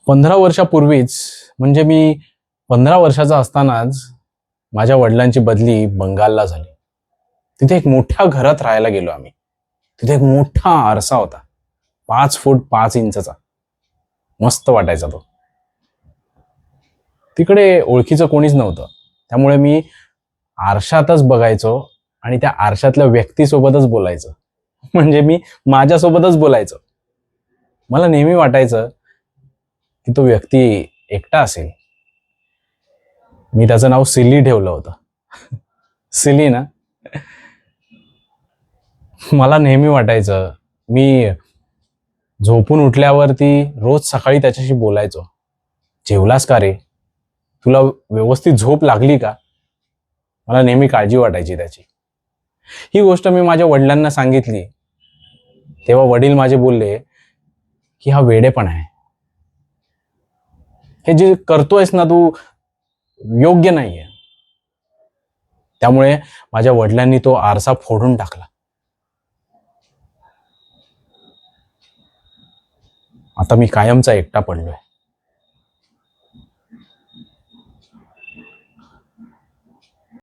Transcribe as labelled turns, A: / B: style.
A: 15 वर्षापूर्वीच म्हणजे मी 15 वर्षाचा असतानाच माझ्या वडिलांची बदली बंगालला झाली. तिथे एक मोठ्या घरात राहायला गेलो आम्ही. तिथे एक मोठा आरसा होता, 5 फूट 5 इंचचा. मस्त वाटायचा तो. तिकडे ओळखीचं कोणीच नव्हतं, त्यामुळे मी आरशातच बघायचो आणि त्या आरशातल्या व्यक्तीसोबतच बोलायचो. म्हणजे मी माझ्यासोबतच बोलायचो. मला नेहमी वाटायचं की तो व्यक्ती एकटा असेल. मी त्याचं नाव सिली ठेवलं होतं. सिली ना. मला नेहमी वाटायचं मी झोपून उठल्यावरती रोज सकाळी त्याच्याशी बोलायचो. जेवलास का रे? तुला व्यवस्थित झोप लागली का? मला नेहमी काळजी वाटायची त्याची. ही गोष्ट मी माझ्या वडिलांना सांगितली तेव्हा वडील माझे बोलले की हा वेडेपणा आहे. हे जे करतोयस ना तू योग्य नाहीये. त्यामुळे माझ्या वडिलांनी तो आरसा फोडून टाकला. आता मी कायमचा एकटा पडलोय.